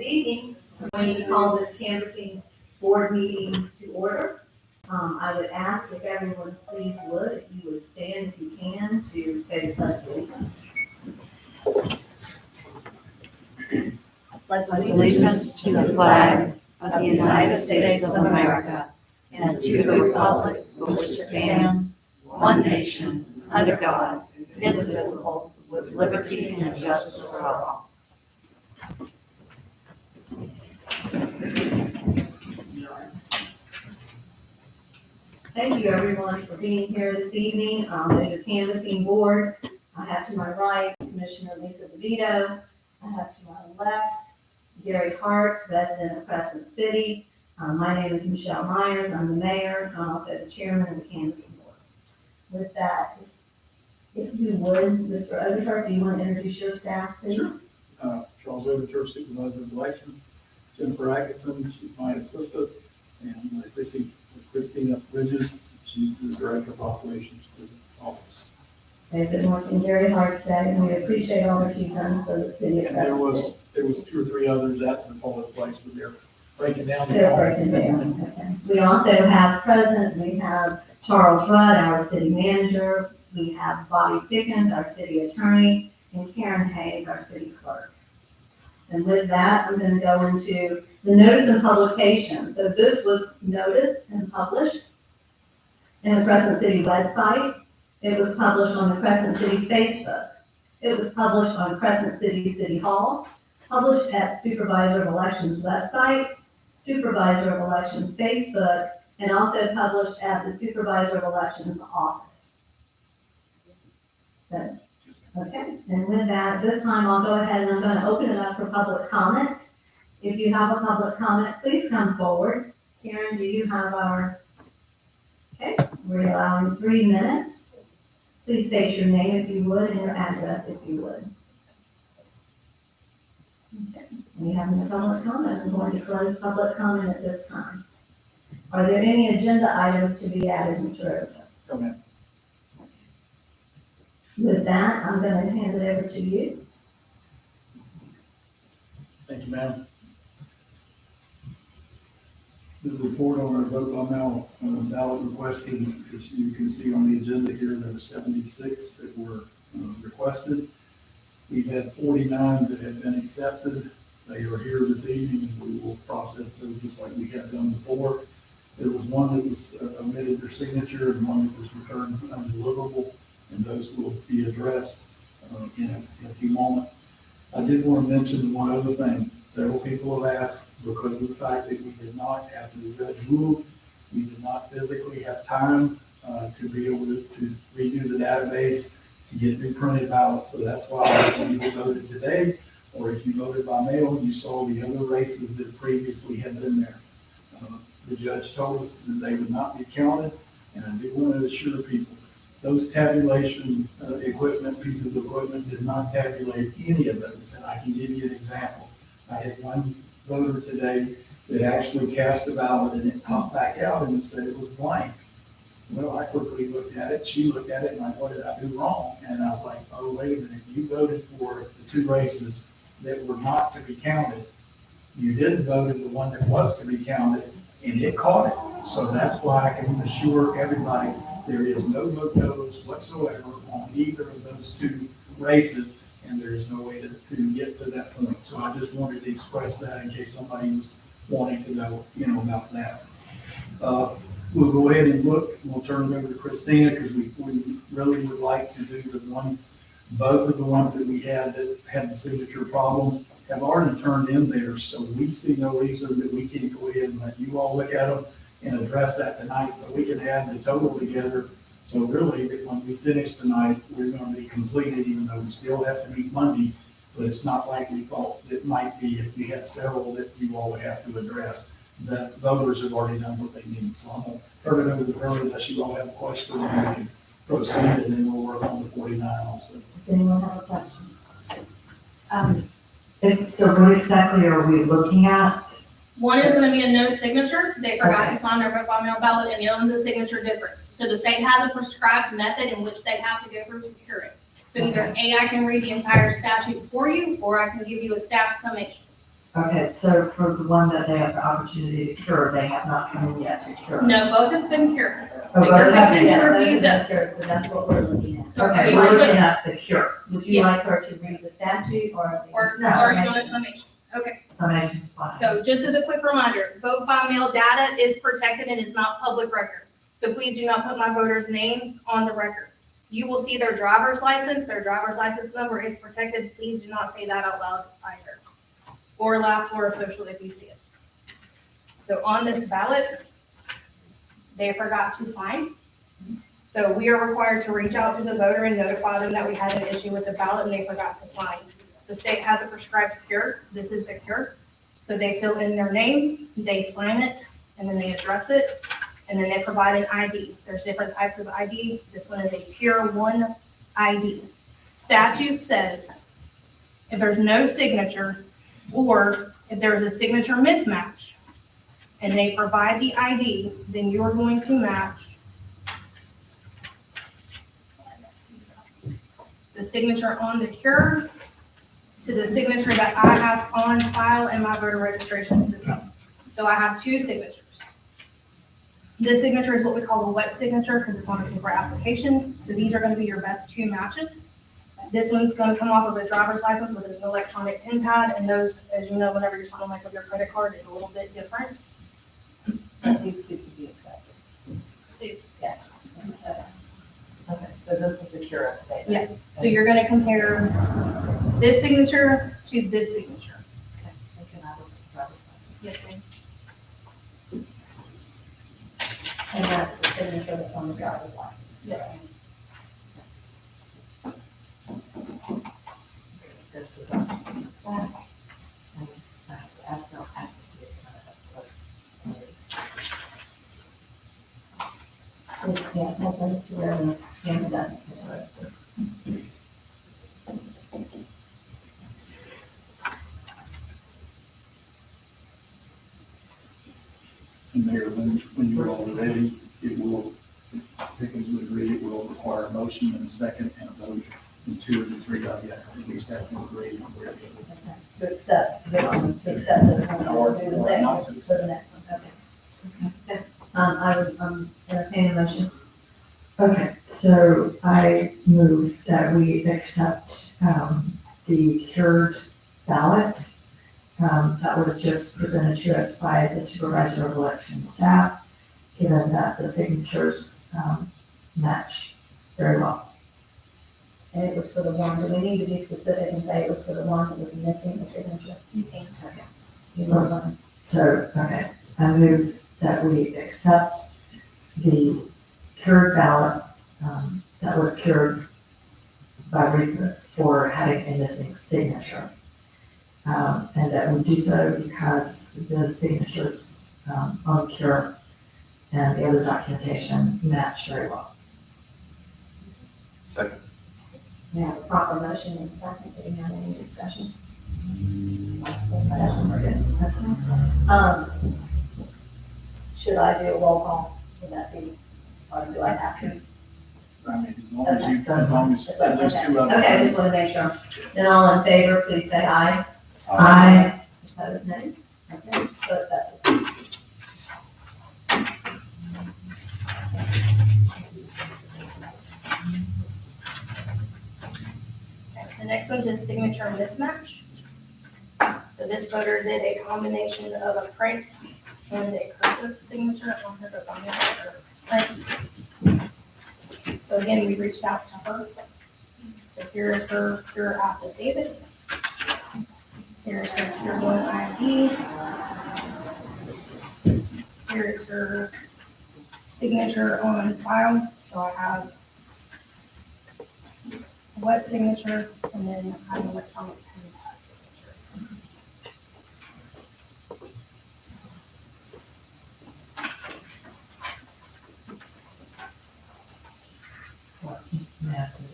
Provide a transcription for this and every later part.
Good evening. I'm going to call this canvassing board meeting to order. I would ask if everyone please would, if you would stand if you can to say the pledge of allegiance. Pledge allegiance to the flag of the United States of America and to the republic for which it stands, one nation, under God, indivisible, with liberty and justice for all. Thank you, everyone, for being here this evening. As your canvassing board, I have to my right Commissioner Lisa DeVito. I have to my left Gary Hart, resident of Crescent City. My name is Michelle Myers. I'm the mayor. I'm also the chairman of the canvassing board. With that, if you would, Mr. Overturf, do you want to introduce your staff, please? Sure. Charles Overturf, Supervisor of Elections. Jennifer Atkinson, she's my assistant. And Christina Bridges, she's the Director of Operations for the office. They've been working very hard today, and we appreciate all that you've done for the city of And there Crescent. was 2 or 3 others at the public place, but they're breaking down. They're breaking down, okay. We also have present, we have Charles Rudd, our city manager. We have Bobby Pickens, our city attorney, and Karen Hayes, our city clerk. And with that, I'm going to go into the notice and publication. So this was noticed and published in the Crescent City website. It was published on the Crescent City Facebook. It was published on Crescent City City Hall, published at Supervisor of Elections website, Supervisor of Elections Facebook, and also published at the Supervisor of Elections office. So, okay, and with that, this time I'll go ahead and I'm going to open it up for public comment. If you have a public comment, please come forward. Karen, do you have our, okay, we're allowing 3 minutes. Please state your name if you would and your address if you would. Okay, we have no public comment. I'm going to close public comment at this time. Are there any agenda items to be added, Mr. Overton? Come in. With that, I'm going to hand it over to you. Thank you, ma'am. The report on our vote by mail ballot requested, as you can see on the agenda here, there were 76 that were requested. We've had 49 that have been accepted. They are here this evening, and we will process those just like we have done before. There was one that was omitted their signature and one that was returned undeliverable, and those will be addressed in a few moments. I did want to mention one other thing. Several people have asked, because of the fact that we did not, after the judge ruled, we did not physically have time to be able to redo the database to get new printed ballots. So that's why if you voted today, or if you voted by mail, you saw the other races that previously had been there. The judge told us that they would not be counted, and I do want to assure people, those tabulation pieces of equipment did not tabulate any of those, and I can give you an example. I had one voter today that actually cast a ballot and it popped back out and it said it was blank. Well, I quickly looked at it, she looked at it, and what did I do wrong? And I was like, oh, wait a minute, you voted for the 2 races that were not to be counted. You didn't vote in the one that was to be counted, and it caught it. So that's why I can assure everybody there is no vote totals whatsoever on either of those 2 races, and there is no way to get to that point. So I just wanted to express that in case somebody was wanting to know, about that. We'll go ahead and look. We'll turn it over to Christina because we really would like to do the ones, both of the ones that we had that had the signature problems have already turned in there. So we see no reason that we can't go ahead and let you all look at them and address that tonight so we can add the total together. So really, that when we finish tonight, we're going to be completed, even though we still have to meet Monday, but it's not like we thought it might be if we had several that you all would have to address. The voters have already done what they need. So I'm going to turn it over to her unless you all have a question and we can proceed, and then we'll work on the 49 also. Does anyone have a question? So what exactly are we looking at? One is gonna be a no signature, they forgot to sign their vote by mail ballot, and the other one's a signature difference. So the state has a prescribed method in which they have to go through to cure it. So either A, I can read the entire statute for you, or I can give you a staff summation. Okay, so for the one that they have the opportunity to cure, they have not come in yet to cure. No, both have been cured. Oh, So both you're have fixing been- to Yeah, review those are those. cured, so that's what we're looking at. So Okay, you we're want looking to- at the cure. Would you Yes. like her to read the statute or? Or No, are you doing a summation? summation? Okay, Summation's fine. so just as a quick reminder, vote by mail data is protected and is not public record. So please do not put my voters' names on the record. You will see their driver's license number is protected. Please do not say that out loud either. Or last four of social if you see it. So on this ballot, they forgot to sign. So we are required to reach out to the voter and notify them that we had an issue with the ballot and they forgot to sign. The state has a prescribed cure. This is the cure. So they fill in their name, they sign it, and then they address it, and then they provide an ID. There's different types of ID. This one is a tier 1 ID. Statute says if there's no signature or if there's a signature mismatch and they provide the ID, then you're going to match the signature on the cure to the signature that I have on file in my voter registration system. So I have 2 signatures. This signature is what we call a wet signature because it's on a paper application. So these are going to be your best 2 matches. This one's going to come off of a driver's license with an electronic pin pad, and those, as you know, whenever you're signing like with your credit card, is a little bit different. These two could be accepted. Yeah. Okay, so this is the cure update. Yeah. So you're going to compare this signature to this signature. Yes, ma'am. And that's the signature that's on the driver's license. Yes, ma'am. That's the document. And I have to ask them, I have to see it kind of. Just can't help those to where the camera doesn't catch those. And Mayor, when you're all ready, it will, if Pickens would agree, it will require a motion and a second and a vote. And 2 of the 3 of you, at least have to agree on where the other. Okay. To accept this one, Or- do the or same not to for the accept. next one, okay. I would, entertain a motion. Okay, so I move that we accept, the cured ballot, that was just presented to us by the supervisor of election staff, given that the signatures, match very well. And it was for the one, do we need to be specific and say it was for the one that was missing the signature? You can. Okay. You vote on it. So, okay, I move that we accept the cured ballot, that was cured by reason for having a missing signature. And that we do so because the signatures, on the cure and the other documentation match very well. Second. We have a proper motion and a second, do we have any discussion? That's what we're doing. Okay. Should I do a roll call? Would that be, or do I have to? I mean, as long as there's 2 of Okay, I them. just want to make sure. Then all in favor, please say aye. Aye. Opposed, nay? Okay, so accepted. The next one's a signature mismatch. So this voter did a combination of a print and a cursive signature on her print. So again, we reached out to her. So here is her cure affidavit. Here's her tier 1 ID. Here is her signature on file. So I have wet signature, and then I have an electronic pen pad signature. Yes.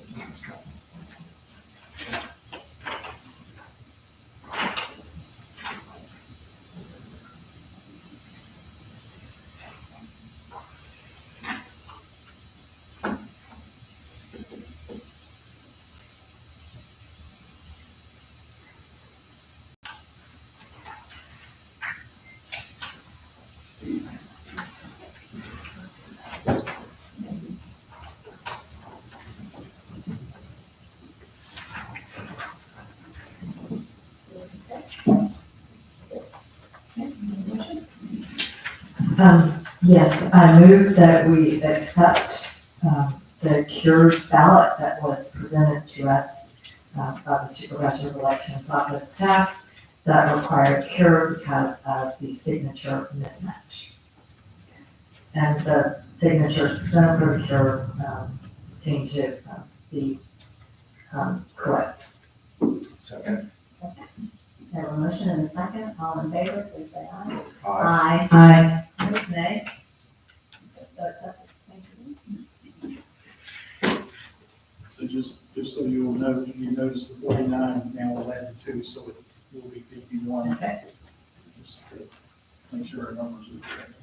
Yes, I move that we accept, the cured ballot that was presented to us, by the Supervisor of Elections Office staff that required cure because of the signature mismatch. And the signatures presented for the cure, seem to be, correct. Second. Have a motion and a second, all in favor, please say aye. Aye. Aye. Aye. Opposed, nay. So accepted. Thank you. So just so you will know, you notice the 49 now will add the 2, so it will be 51. Okay. Just to make sure our numbers are correct.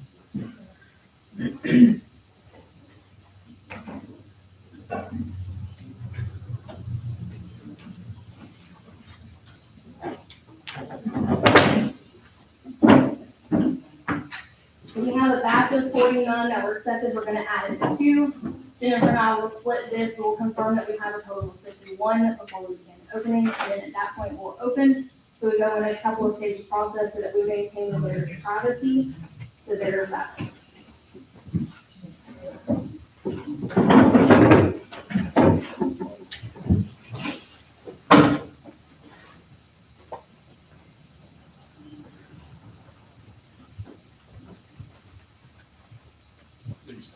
We have a batch of 49 that were accepted, we're gonna add it to 2. Jennifer and I will split this, we'll confirm that we have a total of 51 before we begin opening, and then at that point, we'll open. So we go in a couple of stage process so that we maintain the voter's privacy, so they're back. Please.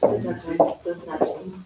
Those are good, those matching.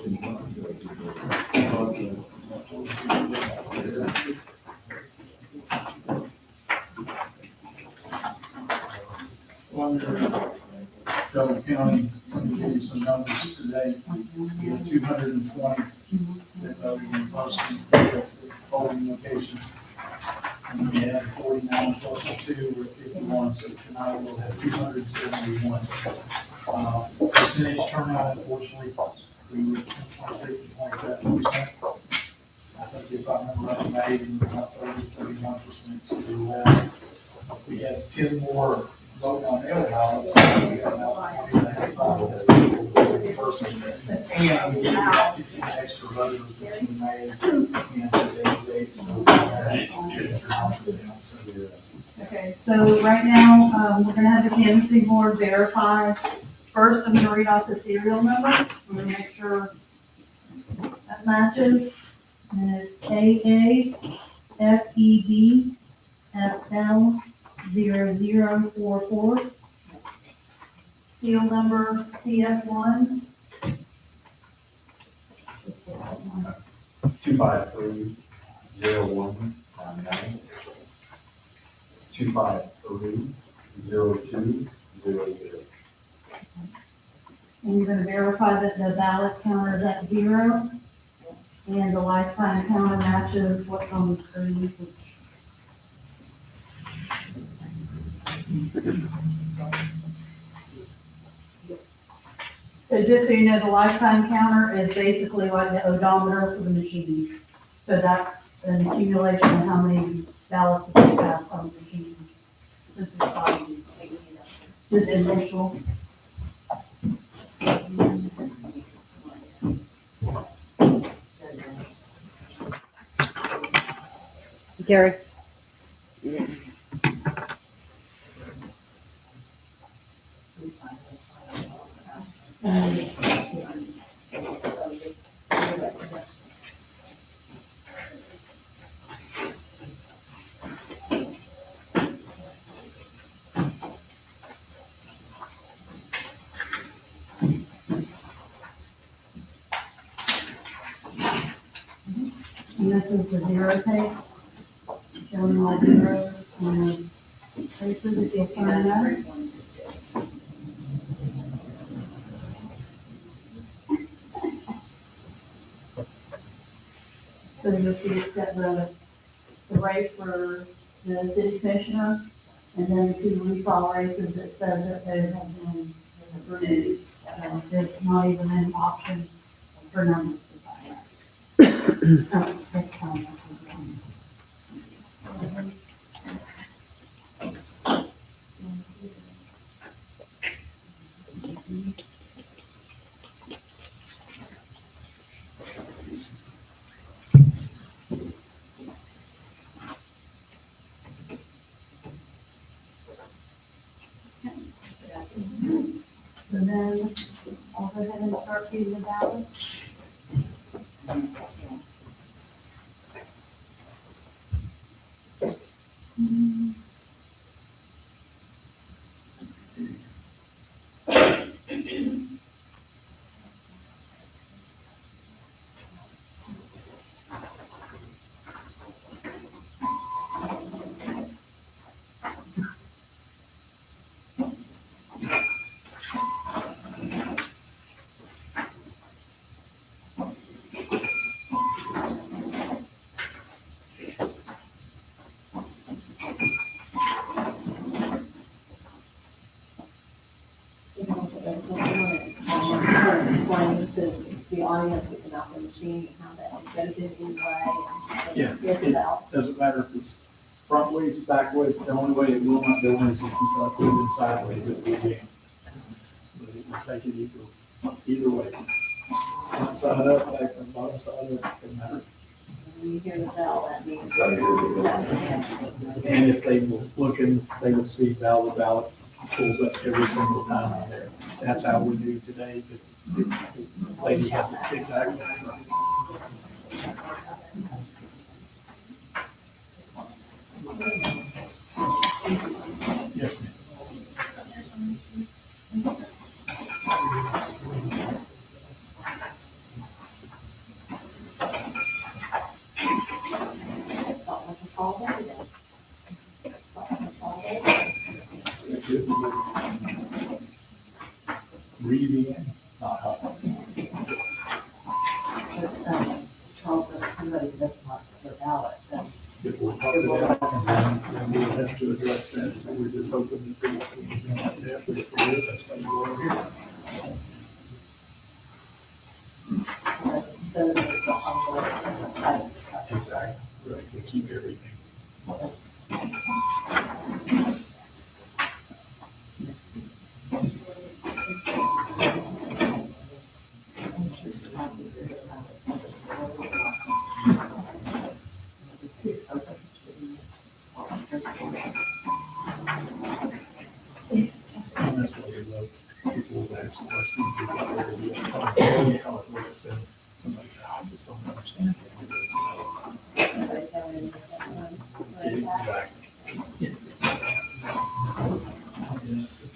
Under Delaware County, let me give you some numbers today. We had 220 that voted in person at polling locations. And we had 49 plus the 2 were 51, so tonight we'll have 271. Percentage turnout, unfortunately, we were 26 to 27%. I think if I remember right, May, we were about 31%, so the rest. We had 10 more vote on mail ballots, so we had about 20 in person. And we gave about 15 extra voters between May and today's date, so. Okay, so right now, we're gonna have the canvassing board verify. First, I'm gonna read off the serial number. I'm gonna make sure that matches. And it's AAFED FL0044. Seal number CF1. 253-0199. 253-0200. And you're gonna verify that the ballot counter is at 0. And the lifetime counter matches what's on the screen. So just so you know, the lifetime counter is basically like the odometer for the machine. So that's an accumulation of how many ballots have been passed on the machine since we started using it. Just initial. Gary? And this is the 0 tape, showing all zeros and places that you'll sign that. So you'll see it's got the race for the city commissioner, and then the 2 recall races that says that they have been approved. So there's not even an option for numbers beside that. Oh, that's fine, that's fine. So then I'll go ahead and start reading the ballot. Explain to the audience about the machine and how that goes in anyway. Yeah. Yes, about. Doesn't matter if it's front ways, back ways, the only way it will not go in is if you try to put it in sideways, it will jam. But it will take it either way. Front side up, back from bottom side up, doesn't matter. When you hear the bell, that means. And if they were looking, they would see ballot pulls up every single time on there. That's how we do today, but the lady had it exactly right. Yes, ma'am. easy and not hard. Charles, if somebody missed the ballot, then If we'll talk about that, and then we'll have to address that, so we're just hoping that people can, like that, but if it is, that's why we're over here. those are the envelopes and the titles. Exactly. Right, we keep everything. And that's why we love people who ask questions, because they'll tell you how it works, and somebody says, I just don't understand. Exactly. Yes.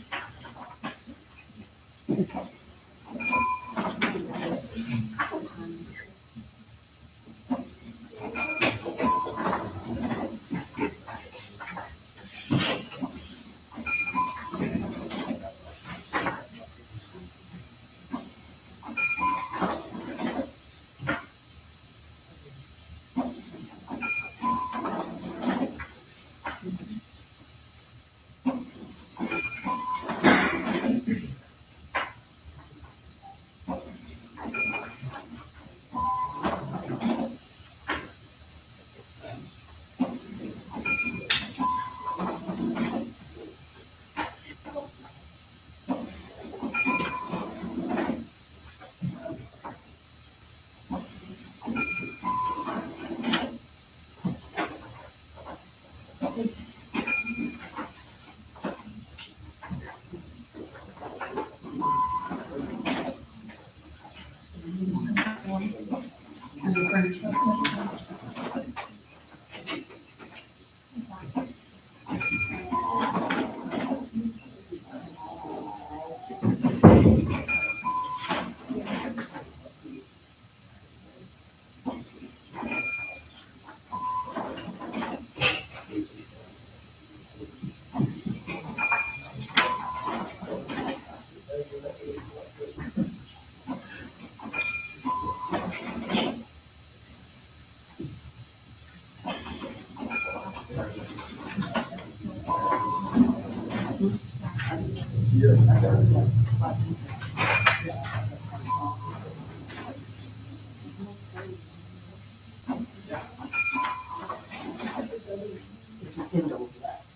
Which is in the less.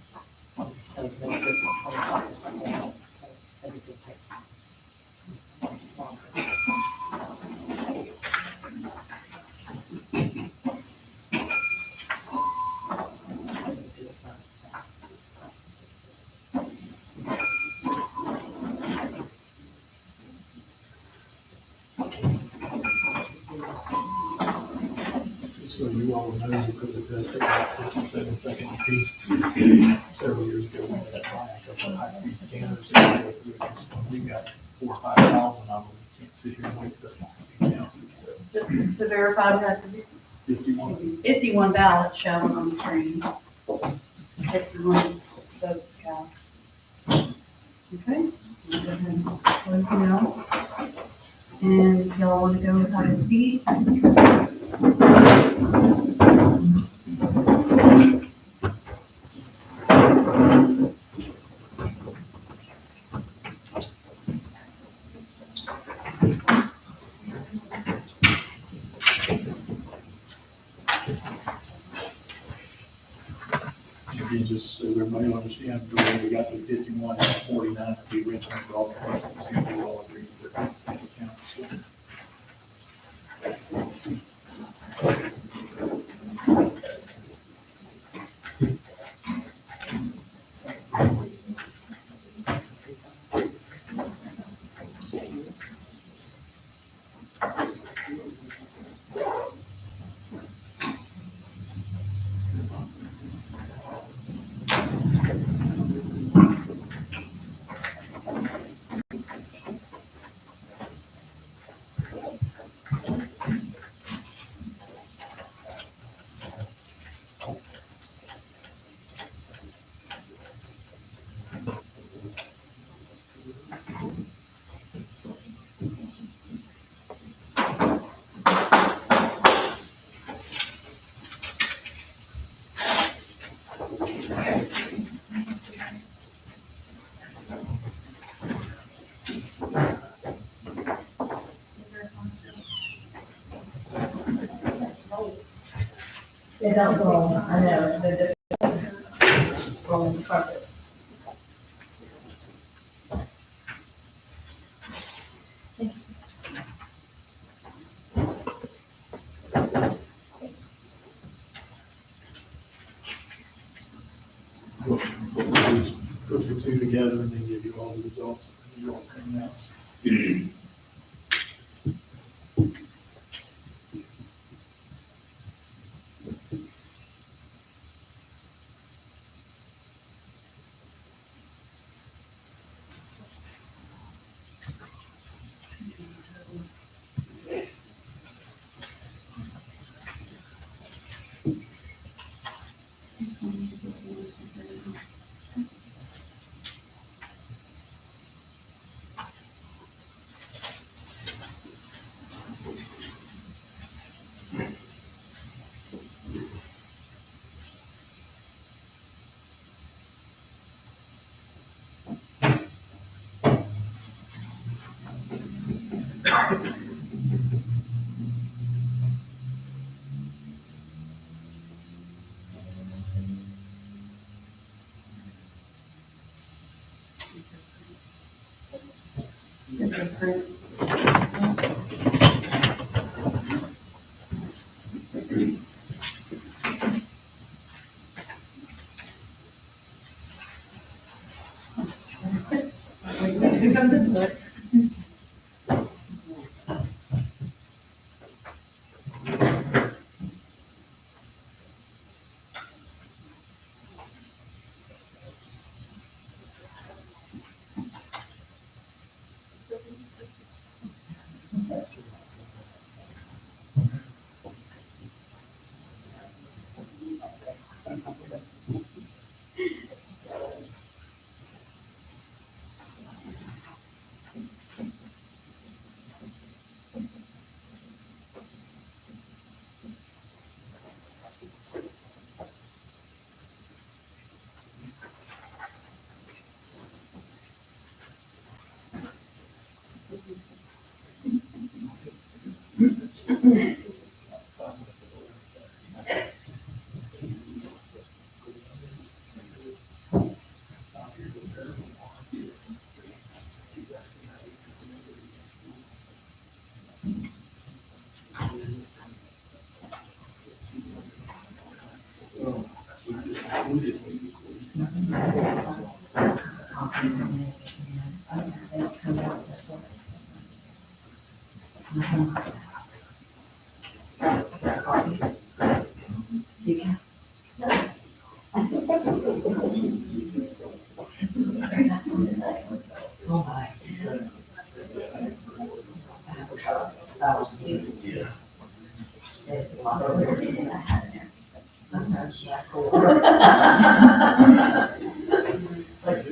So it's like, this is 25%. So everything takes. Just so you all know, because it does take about 6 or 7 seconds a piece. Several years ago, we had to buy a couple of high-speed scanners and go through it. So we got 4,000 or 5,000 of them. We can't sit here and wait this long to count. So Just to verify, we have to 51. 51 ballots showing on the screen. 51 votes cast. Okay. so go ahead and close it out. And if y'all want to go have a seat. Again, just so everybody understands, the way we got to 51 and 49 at the original for all the questions, and we all agree with the count. So, It don't roll, I know, it's the rolling carpet. We'll just put the two together and then give you all the results. You all come out. Oh, my. There's a lot of weird things I had in there. That's cool. Like,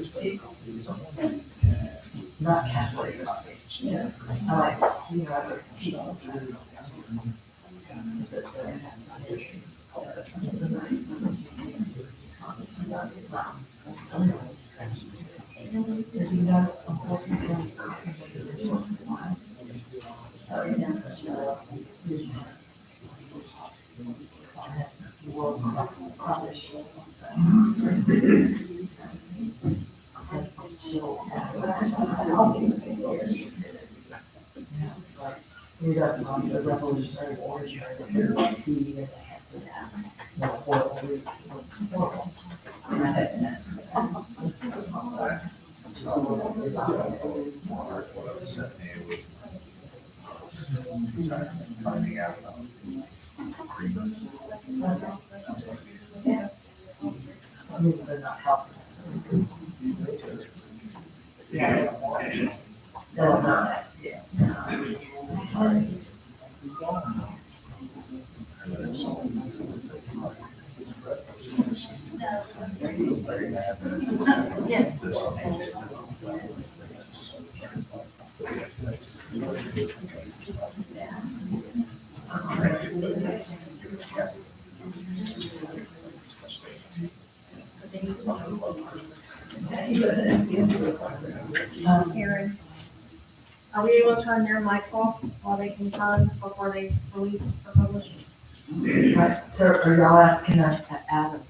not category coffee. Yeah. I like, you know, other teas. We got on the Revolutionary War, tea that they had to have, you know, horrible reads. It was horrible. And I had Finding out. I mean, they're not helping. Yeah. No, not, yes. Aaron, are we able to turn their mics off while they can turn before they release or publish? Right, so are y'all asking us to add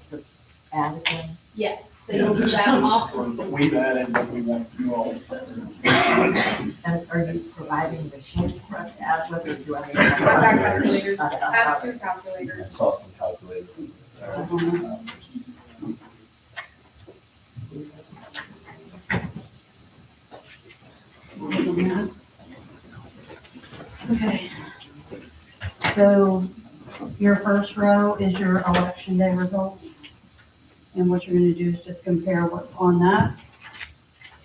again? Yes, so Yeah, you'll do just- that off. We've added, but we want you all. And are you providing the sheets for us to add with, or do I? I've got calculators, I Okay, have two I calculators. saw some calculators. Okay. So your first row is your election day results. And what you're gonna do is just compare what's on that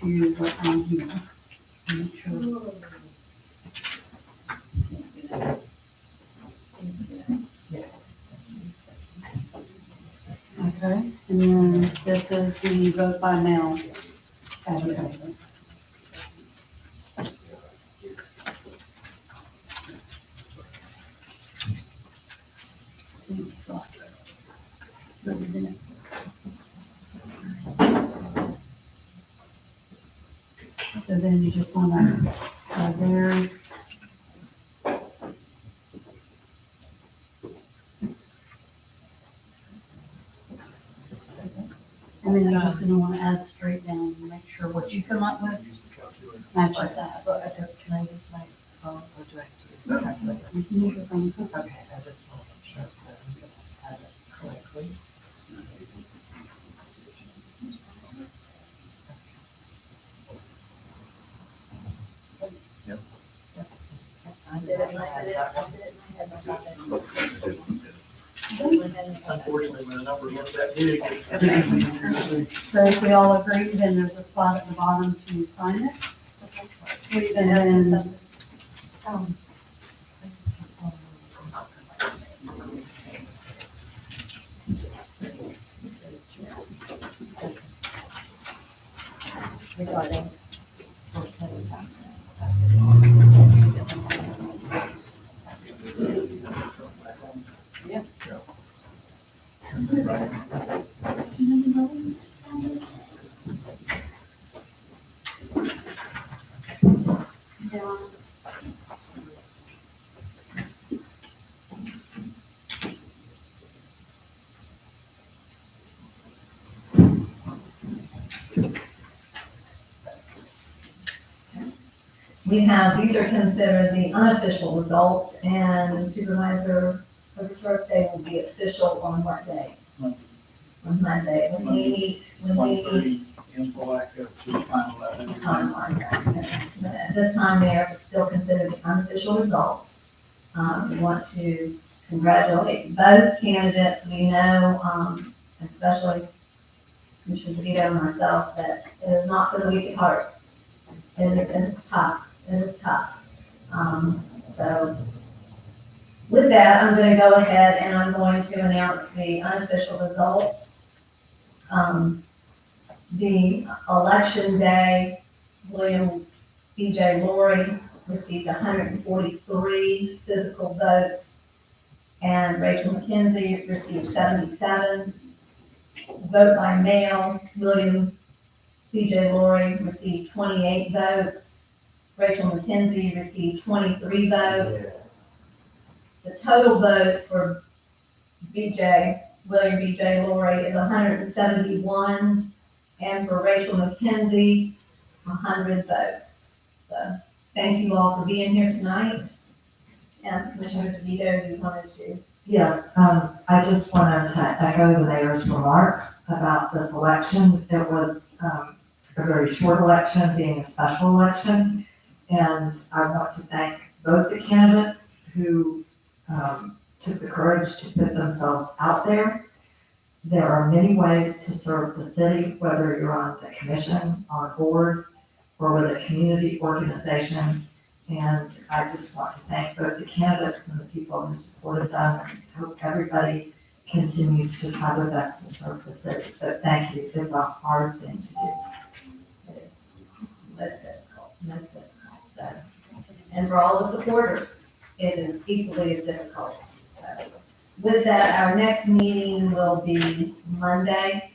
to what's on here. Make sure. Okay, and then this is the vote by mail advertisement. So the next. So then you just wanna, there. And then you're just gonna wanna add straight down and make sure what you come up with matches that. So can I use my phone, or do I have to use the calculator? You can use your phone. Okay, I just want to make sure that we just add it correctly. Yep. I did it in my head, I did it in my head. Unfortunately, when the numbers aren't that big, it's easy to do. So if we all agree, then there's a spot at the bottom to sign it. And then, I just- Regarding. Yeah. We have, these are considered the unofficial results, and Supervisor Overturf, they will be official on what day? Monday. On Monday, when we meet, 1:30 in Palaca to finalize. finalize that. But at this time, they are still considered the unofficial results. We want to congratulate both candidates. We know, especially Commissioner Vito and myself, that it is not for the weak at heart. It's tough. It is tough. So with that, I'm going to go ahead and I'm going to announce the unofficial results. The election day, William B.J. Laurie received 143 physical votes, and Rachel McKenzie received 77. Vote by mail, William B.J. Laurie received 28 votes. Rachel McKenzie received 23 votes. The total votes for William B.J. Laurie is 171, and for Rachel McKenzie, 100 votes. So, thank you all for being here tonight. And Commissioner DeVito, you wanted to? Yes, I just wanted to echo the mayor's remarks about this election. It was, a very short election, being a special election. And I want to thank both the candidates who, took the courage to put themselves out there. There are many ways to serve the city, whether you're on the commission, on a board, or with a community organization. And I just want to thank both the candidates and the people who supported them, and hope everybody continues to try their best to serve the city. But thank you, it's a hard thing to do. It is most difficult. So, and for all the supporters, it is equally as difficult. So, with that, our next meeting will be Monday,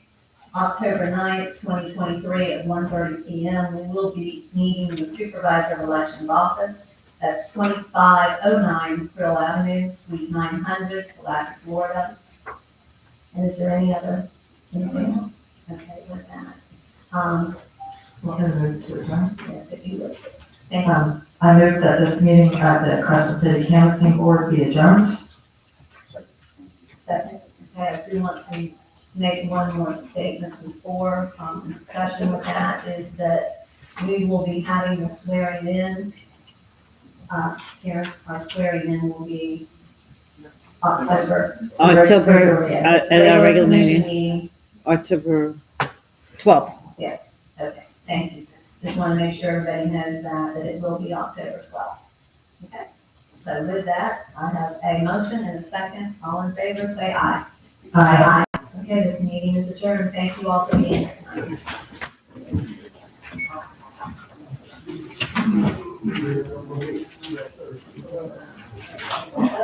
October 9th, 2023 at 1:30 PM. We will be meeting the Supervisor of Elections office That's 2509 Krill Avenue, Suite 900, Palatka, Florida. And is there anything else? Okay, with that. We're gonna move to adjourn. Yes, if you would. Thank you. I move that this meeting of the Crescent City Canvassing Board be adjourned. Second. Okay, I do want to make one more statement before, the discussion with that is that we will be having the swearing in. Here, our swearing in will be October. October, at our regular Commission meeting, October 12th. Yes, okay, thank you. Just want to make sure everybody knows that it will be October 12th. Okay, so with that, I have a motion and a second. All in favor, say aye. Aye. Okay, this meeting is adjourned. Thank you all for being here tonight.